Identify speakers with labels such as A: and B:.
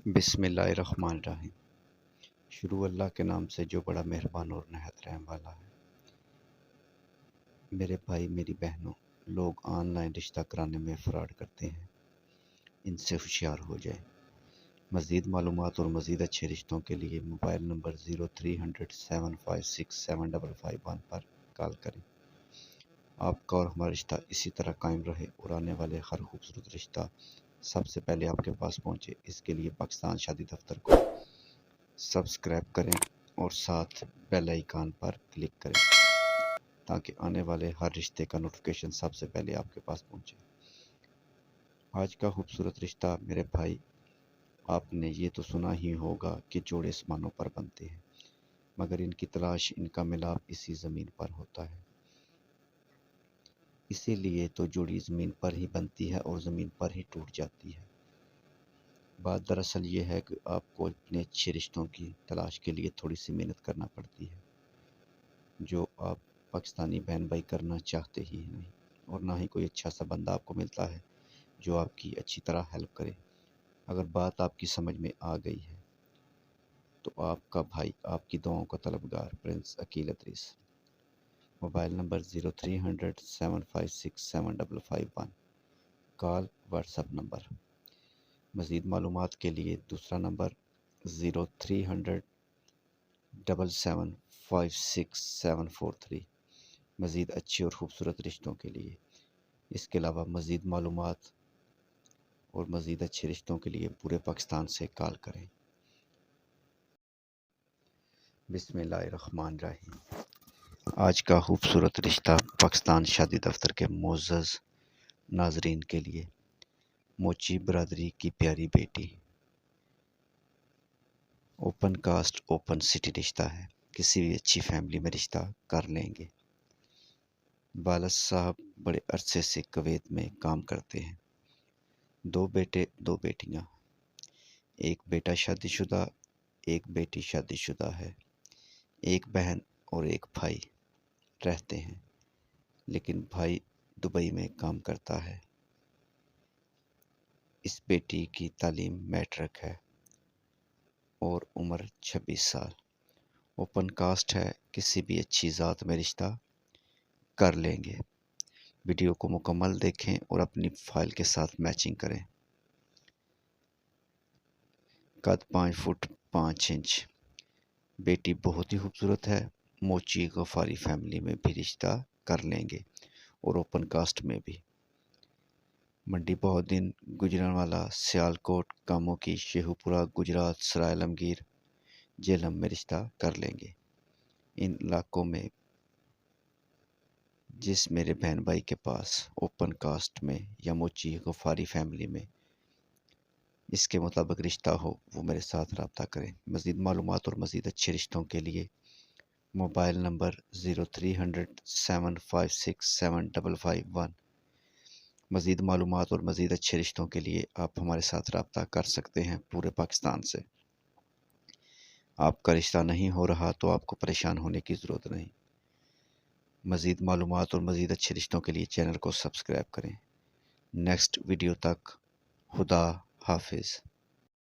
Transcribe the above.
A: بسم اللہ الرحمن الرحیم۔ شروع اللہ کے نام سے جو بڑا مہربان اور نہایت رحم والا ہے۔ میرے بھائی میری بہنوں، لوگ آن لائن رشتہ کرانے میں فراڈ کرتے ہیں، ان سے ہوشیار ہو جائیں۔ مزید معلومات اور مزید اچھے رشتوں کے لیے موبائل نمبر 0300756755 پر کال کریں۔ آپ کا اور ہمارا رشتہ اسی طرح قائم رہے اور آنے والے ہر خوبصورت رشتہ سب سے پہلے آپ کے پاس پہنچے۔ اس کے لیے پاکستان شادی دفتر کو سبسکرائب کریں اور ساتھ بیل آئیکن پر کلک کریں تاکہ آنے والے ہر رشتے کا نوٹیفیکیشن سب سے پہلے آپ کے پاس پہنچے۔ آج کا خوبصورت رشتہ میرے بھائی، آپ نے یہ تو سنا ہی ہوگا کہ جوڑے آسمانوں پر بنتے ہیں، مگر ان کی تلاش، ان کا ملاپ اسی زمین پر ہوتا ہے۔ اسی لیے تو جوڑی زمین پر ہی بنتی ہے اور زمین پر ہی ٹوٹ جاتی ہے۔ بات دراصل یہ ہے کہ آپ کو اپنے اچھے رشتوں کی تلاش کے لیے تھوڑی سی محنت کرنا پڑتی ہے، جو آپ پاکستانی بہن بھائی کرنا چاہتے ہی نہیں، اور نہ ہی کوئی اچھا سا بندہ آپ کو ملتا ہے جو آپ کی اچھی طرح ہیلپ کرے۔ اگر بات آپ کی سمجھ میں آ گئی ہے تو آپ کا بھائی آپ کی دعاؤں کا طلبگار Prince Aqeel Idrees. Mobile number 0300756755 call WhatsApp number. مزید معلومات کے لیے دوسرا نمبر 0300775743 مزید اچھے اور خوبصورت رشتوں کے لیے۔ اس کے علاوہ مزید معلومات اور مزید اچھے رشتوں کے لیے پورے پاکستان سے کال کریں۔ بسم اللہ الرحمن الرحیم۔ آج کا خوبصورت رشتہ پاکستان شادی دفتر کے معزز ناظرین کے لیے موچی برادری کی پیاری بیٹی، اوپن کاسٹ اوپن سٹی رشتہ ہے۔ کسی بھی اچھی فیملی میں رشتہ کر لیں گے۔ والد صاحب بڑے عرصے سے کویت میں کام کرتے ہیں۔ 2 بیٹے 2 بیٹیاں، ایک بیٹا شادی شدہ، ایک بیٹی شادی شدہ ہے۔ ایک بہن اور ایک بھائی رہتے ہیں، لیکن بھائی دبئی میں کام کرتا ہے۔ اس بیٹی کی تعلیم میٹرک ہے اور عمر 26 سال۔ اوپن کاسٹ ہے، کسی بھی اچھی ذات میں رشتہ کر لیں گے۔ ویڈیو کو مکمل دیکھیں اور اپنی فائل کے ساتھ میچنگ کریں۔ قد 5 فٹ 5 انچ۔ بیٹی بہت ہی خوبصورت ہے۔ موچی غفاری فیملی میں بھی رشتہ کر لیں گے اور اوپن کاسٹ میں بھی۔ منڈی بہودین، گجرانوالہ، سیالکوٹ، کاموں کی، شیخوپورہ، گجرات، سرائے عالمگیر، جہلم میں رشتہ کر لیں گے۔ ان علاقوں میں جس میرے بہن بھائی کے پاس اوپن کاسٹ میں یا موچی غفاری فیملی میں اس کے مطابق رشتہ ہو، وہ میرے ساتھ رابطہ کریں۔ مزید معلومات اور مزید اچھے رشتوں کے لیے موبائل نمبر 0300756755 مزید معلومات اور مزید اچھے رشتوں کے لیے آپ ہمارے ساتھ رابطہ کر سکتے ہیں پورے پاکستان سے۔ آپ کا رشتہ نہیں ہو رہا تو آپ کو پریشان ہونے کی ضرورت نہیں۔ مزید معلومات اور مزید اچھے رشتوں کے لیے چینل کو سبسکرائب کریں۔ نیکسٹ ویڈیو تک خدا حافظ۔